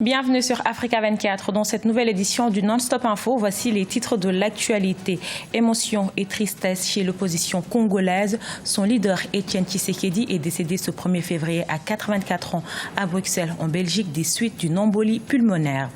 Bienvenue sur Africa 24. Dans cette nouvelle édition du Non-Stop Info, voici les titres de l'actualité. Émotion et tristesse chez l'opposition congolaise. Son leader, Étienne Tshisekedi, est décédé ce 1er février à 84 ans à Bruxelles, en Belgique, des suites d'une embolie pulmonaire.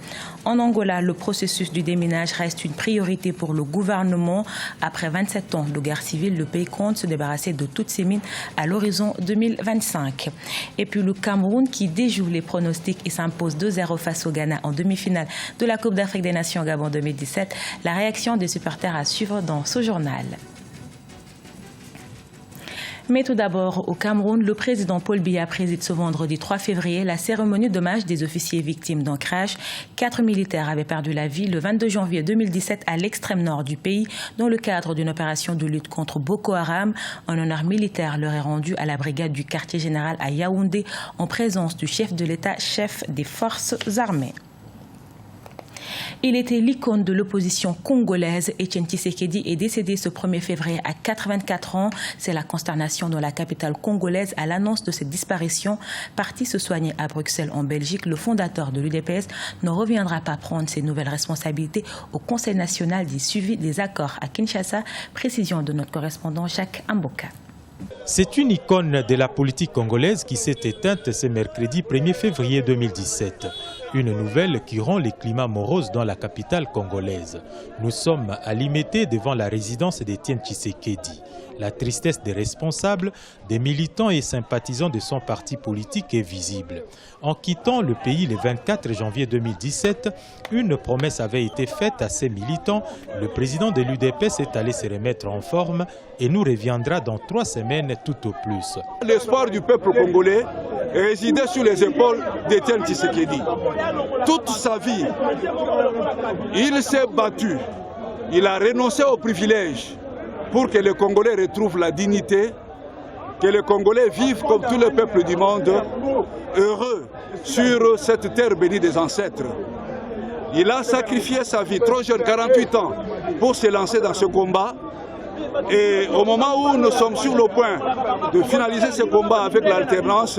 En Angola, le processus du déminage reste une priorité pour le gouvernement. Après 27 ans de guerre civile, le pays compte se débarrasser de toutes ses mines à l'horizon 2025. Et puis le Cameroun qui déjoue les pronostics et s'impose 2-0 face au Ghana en demi-finale de la Coupe d'Afrique des Nations Gabon 2017. La réaction des supporters à suivre dans ce journal. Mais tout d'abord, au Cameroun, le président Paul Biya préside ce vendredi 3 février la cérémonie d'hommage des officiers victimes d'un crash. 4 militaires avaient perdu la vie le 22 janvier 2017 à l'extrême nord du pays dans le cadre d'une opération de lutte contre Boko Haram. Un honneur militaire leur est rendu à la brigade du quartier général à Yaoundé en présence du chef de l'État, chef des forces armées. Il était l'icône de l'opposition congolaise. Étienne Tshisekedi est décédé ce 1er février à 84 ans. C'est la consternation dans la capitale congolaise à l'annonce de cette disparition. Parti se soigner à Bruxelles en Belgique, le fondateur de l'UDPS ne reviendra pas prendre ses nouvelles responsabilités au Conseil national du suivi des accords à Kinshasa. Précision de notre correspondant Jacques Amboka. C'est une icône de la politique congolaise qui s'est éteinte ce mercredi 1er février 2017. Une nouvelle qui rend les climats moroses dans la capitale congolaise. Nous sommes à Limete devant la résidence d'Étienne Tshisekedi. La tristesse des responsables, des militants et sympathisants de son parti politique est visible. En quittant le pays le 24 janvier 2017, une promesse avait été faite à ses militants. Le président de l'UDPS est allé se remettre en forme et nous reviendra dans 3 semaines tout au plus. L'espoir du peuple congolais résidait sur les épaules d'Étienne Tshisekedi. Toute sa vie, il s'est battu. Il a renoncé aux privilèges pour que les Congolais retrouvent la dignité, que les Congolais vivent comme tous les peuples du monde, heureux sur cette terre bénie des ancêtres. Il a sacrifié sa vie, trop jeune, 48 ans, pour se lancer dans ce combat. Et au moment où nous sommes sur le point de finaliser ce combat avec l'alternance,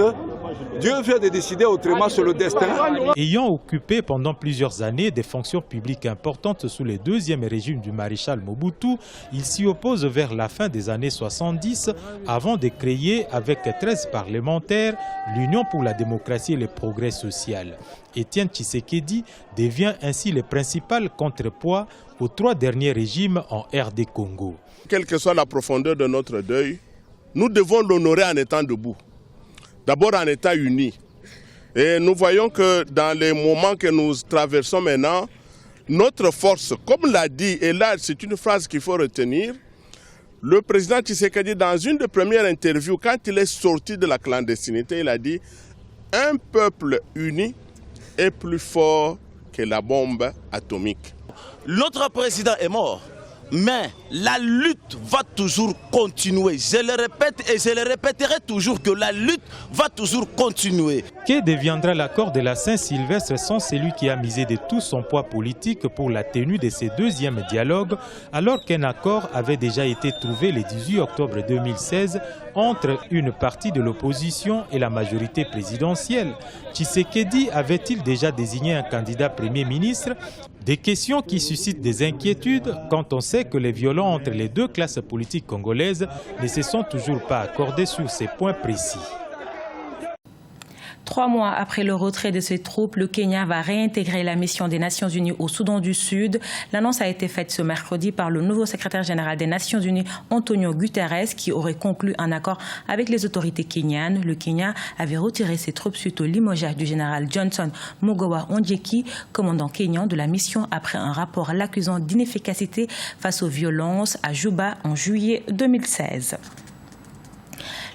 Dieu vient de décider autrement sur le destin. Ayant occupé pendant plusieurs années des fonctions publiques importantes sous le deuxième régime du maréchal Mobutu, il s'y oppose vers la fin des années 70 avant de créer avec 13 parlementaires l'Union pour la démocratie et le progrès social. Étienne Tshisekedi devient ainsi le principal contrepoids aux 3 derniers régimes en RD Congo. Quelle que soit la profondeur de notre deuil, nous devons l'honorer en étant debout. D'abord en état uni. Et nous voyons que dans les moments que nous traversons maintenant, notre force, comme l'a dit, et là c'est une phrase qu'il faut retenir, le président Tshisekedi dans une des premières interviews, quand il est sorti de la clandestinité, il a dit « Un peuple uni est plus fort que la bombe atomique ». Notre président est mort. Mais la lutte va toujours continuer. Je le répète et je le répéterai toujours que la lutte va toujours continuer. Que deviendra l'accord de la Saint-Sylvestre sans celui qui a misé de tout son poids politique pour la tenue de ce deuxième dialogue, alors qu'un accord avait déjà été trouvé le 18 octobre 2016 entre une partie de l'opposition et la majorité présidentielle? Tshisekedi avait-il déjà désigné un candidat Premier ministre? Des questions qui suscitent des inquiétudes quand on sait que les violons entre les 2 classes politiques congolaises ne se sont toujours pas accordés sur ces points précis. 3 mois après le retrait de ses troupes, le Kenya va réintégrer la mission des Nations Unies au Soudan du Sud. L'annonce a été faite ce mercredi par le nouveau secrétaire général des Nations Unies, Antonio Guterres, qui aurait conclu un accord avec les autorités kenyanes. Le Kenya avait retiré ses troupes suite au limogeage du général Johnson Mugowa Ondieki, commandant kenyan de la mission, après un rapport l'accusant d'inefficacité face aux violences à Juba en juillet 2016.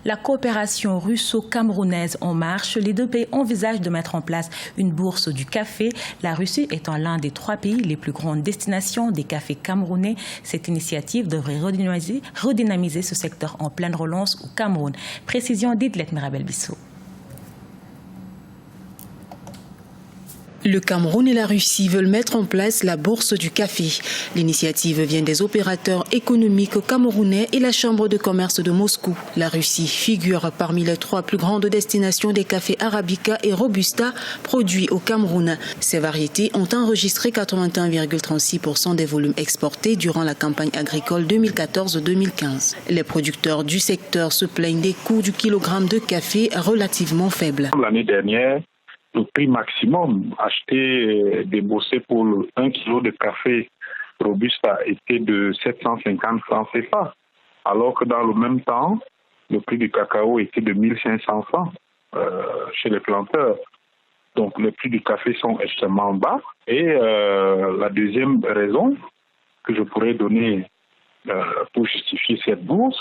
La coopération russo-camerounaise en marche. Les 2 pays envisagent de mettre en place une bourse du café. La Russie étant l'un des 3 pays les plus grandes destinations des cafés camerounais. Cette initiative devrait redynamiser ce secteur en pleine relance au Cameroun. Précision d'Idlet Mirabel Bissou. Le Cameroun et la Russie veulent mettre en place la bourse du café. L'initiative vient des opérateurs économiques camerounais et la Chambre de commerce de Moscou. La Russie figure parmi les 3 plus grandes destinations des cafés Arabica et Robusta produits au Cameroun. Ces variétés ont enregistré 81,36% des volumes exportés durant la campagne agricole 2014-2015. Les producteurs du secteur se plaignent des coûts du kilogramme de café relativement faibles. L'année dernière, le prix maximum acheté, déboursé pour 1 kg de café Robusta était de 750 francs CFA, alors que dans le même temps, le prix du cacao était de 1500 francs chez les planteurs. Donc les prix du café sont extrêmement bas. Et la deuxième raison que je pourrais donner pour justifier cette bourse,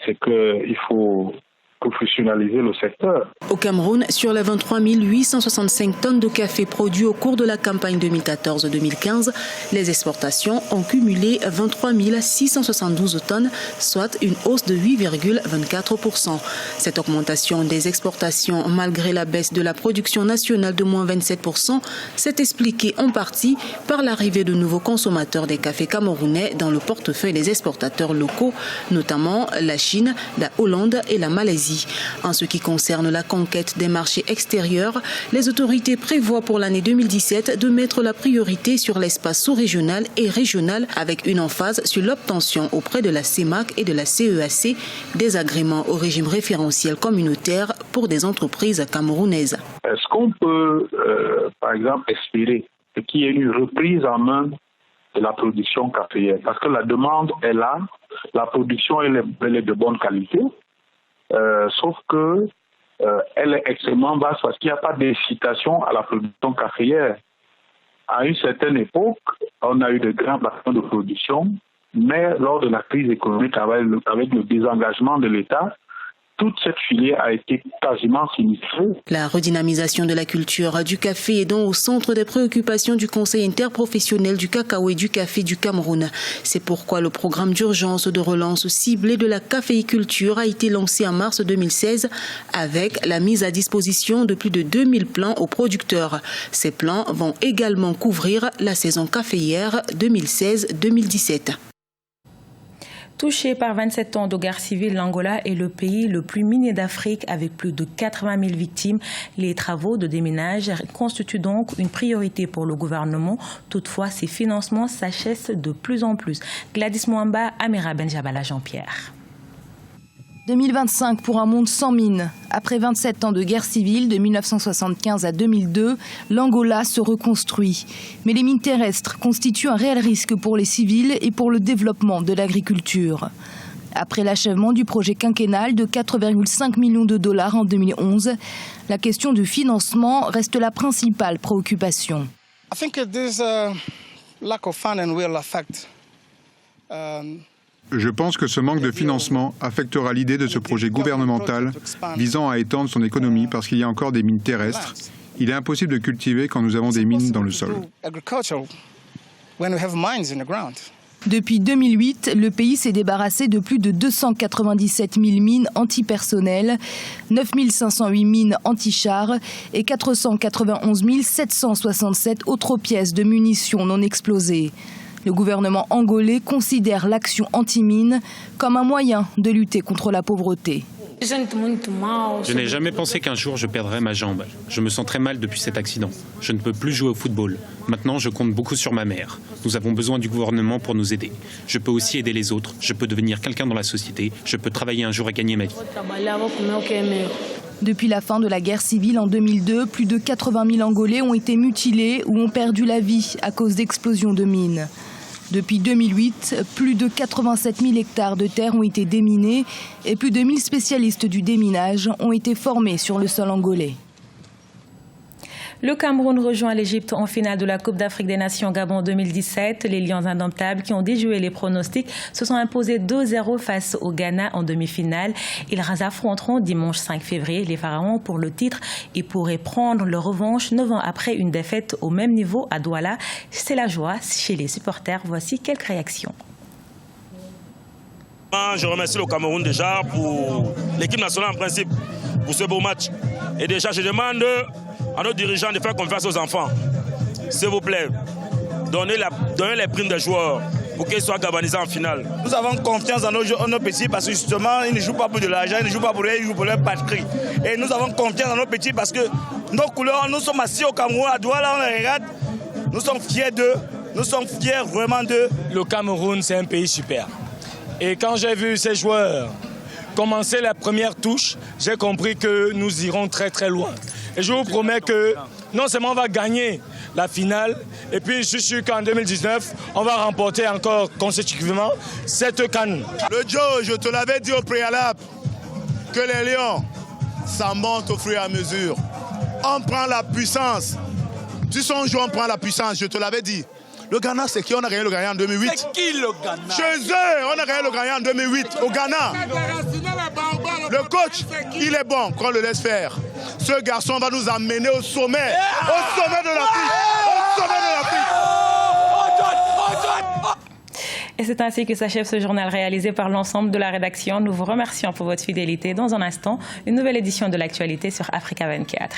c'est qu'il faut professionnaliser le secteur. Au Cameroun, sur les 23 865 tonnes de café produits au cours de la campagne 2014-2015, les exportations ont cumulé 23 672 tonnes, soit une hausse de 8,24%. Cette augmentation des exportations, malgré la baisse de la production nationale de moins 27%, s'est expliquée en partie par l'arrivée de nouveaux consommateurs des cafés camerounais dans le portefeuille des exportateurs locaux, notamment la Chine, la Hollande et la Malaisie. En ce qui concerne la conquête des marchés extérieurs, les autorités prévoient pour l'année 2017 de mettre la priorité sur l'espace sous-régional et régional avec une emphase sur l'obtention auprès de la CEMAC et de la CEAC des agréments au régime référentiel communautaire pour des entreprises camerounaises. Est-ce qu'on peut, par exemple, espérer qu'il y ait une reprise en main de la production caféière? Parce que la demande est là, la production elle est de bonne qualité. Sauf que elle est extrêmement basse parce qu'il n'y a pas d'incitation à la production caféière. À une certaine époque, on a eu de grands bassins de production, mais lors de la crise économique avec le désengagement de l'État, toute cette filière a été quasiment sinistrée. La redynamisation de la culture du café est donc au centre des préoccupations du Conseil interprofessionnel du cacao et du café du Cameroun. C'est pourquoi le programme d'urgence de relance ciblée de la caféiculture a été lancé en mars 2016 avec la mise à disposition de plus de 2000 plants aux producteurs. Ces plants vont également couvrir la saison caféière 2016-2017. Touché par 27 ans de guerre civile, l'Angola est le pays le plus minier d'Afrique avec plus de 80 000 victimes. Les travaux de déminage constituent donc une priorité pour le gouvernement. Toutefois, ces financements s'achèvent de plus en plus. Gladys Mwamba, Amira Benjabala, Jean-Pierre. 2025 pour un monde sans mines. Après 27 ans de guerre civile, de 1975 à 2002, l'Angola se reconstruit. Mais les mines terrestres constituent un réel risque pour les civils et pour le développement de l'agriculture. Après l'achèvement du projet quinquennal de 4,5 millions de dollars en 2011, la question du financement reste la principale préoccupation. I think this lack of funding will affect Je pense que ce manque de financement affectera l'idée de ce projet gouvernemental visant à étendre son économie parce qu'il y a encore des mines terrestres. Il est impossible de cultiver quand nous avons des mines dans le sol. Depuis 2008, le pays s'est débarrassé de plus de 297 000 mines antipersonnelles, 9 508 mines anti-chars et 491 767 autres pièces de munitions non explosées. Le gouvernement angolais considère l'action anti-mine comme un moyen de lutter contre la pauvreté. Je n'ai jamais pensé qu'un jour je perdrais ma jambe. Je me sens très mal depuis cet accident. Je ne peux plus jouer au football. Maintenant, je compte beaucoup sur ma mère. Nous avons besoin du gouvernement pour nous aider. Je peux aussi aider les autres. Je peux devenir quelqu'un dans la société. Je peux travailler un jour et gagner ma vie. Depuis la fin de la guerre civile en 2002, plus de 80 000 Angolais ont été mutilés ou ont perdu la vie à cause d'explosions de mines. Depuis 2008, plus de 87 000 hectares de terre ont été déminés et plus de 1000 spécialistes du déminage ont été formés sur le sol angolais. Le Cameroun rejoint l'Égypte en finale de la Coupe d'Afrique des Nations Gabon 2017. Les Lions indomptables qui ont déjoué les pronostics se sont imposés 2-0 face au Ghana en demi-finale. Ils affronteront dimanche 5 février les Pharaons pour le titre et pourraient prendre leur revanche 9 ans après une défaite au même niveau à Douala. C'est la joie chez les supporters. Voici quelques réactions. Je remercie le Cameroun déjà pour l'équipe nationale en principe, pour ce beau match. Et déjà je demande à nos dirigeants de faire confiance aux enfants. s'il vous plaît, donnez les primes des joueurs pour qu'ils soient galvanisés en finale. Nous avons confiance en nos petits parce que justement, ils ne jouent pas pour de l'argent, ils ne jouent pas pour rien, ils jouent pour leur patrie. Et nous avons confiance en nos petits parce que nos couleurs, nous sommes assis au Cameroun, à Douala, on les regarde, nous sommes fiers d'eux, nous sommes fiers vraiment d'eux. Le Cameroun, c'est un pays super. Et quand j'ai vu ces joueurs commencer la première touche, j'ai compris que nous irons très très loin. Et je vous promets que non seulement on va gagner la finale, et puis je suis sûr qu'en 2019, on va remporter encore consécutivement cette CAN. Le Joe, je te l'avais dit au préalable, que les Lions, ça monte au fur et à mesure. On prend la puissance. Si son jeu, on prend la puissance, je te l'avais dit. Le Ghana, c'est qui? On a gagné le Ghana en 2008. C'est qui le Ghana? Chez eux, on a gagné le Ghana en 2008, au Ghana. Le coach, il est bon, qu'on le laisse faire. Ce garçon va nous amener au sommet de l'Afrique. Au sommet de l'Afrique. Et c'est ainsi que s'achève ce journal réalisé par l'ensemble de la rédaction. Nous vous remercions pour votre fidélité. Dans un instant, une nouvelle édition de l'actualité sur Africa 24.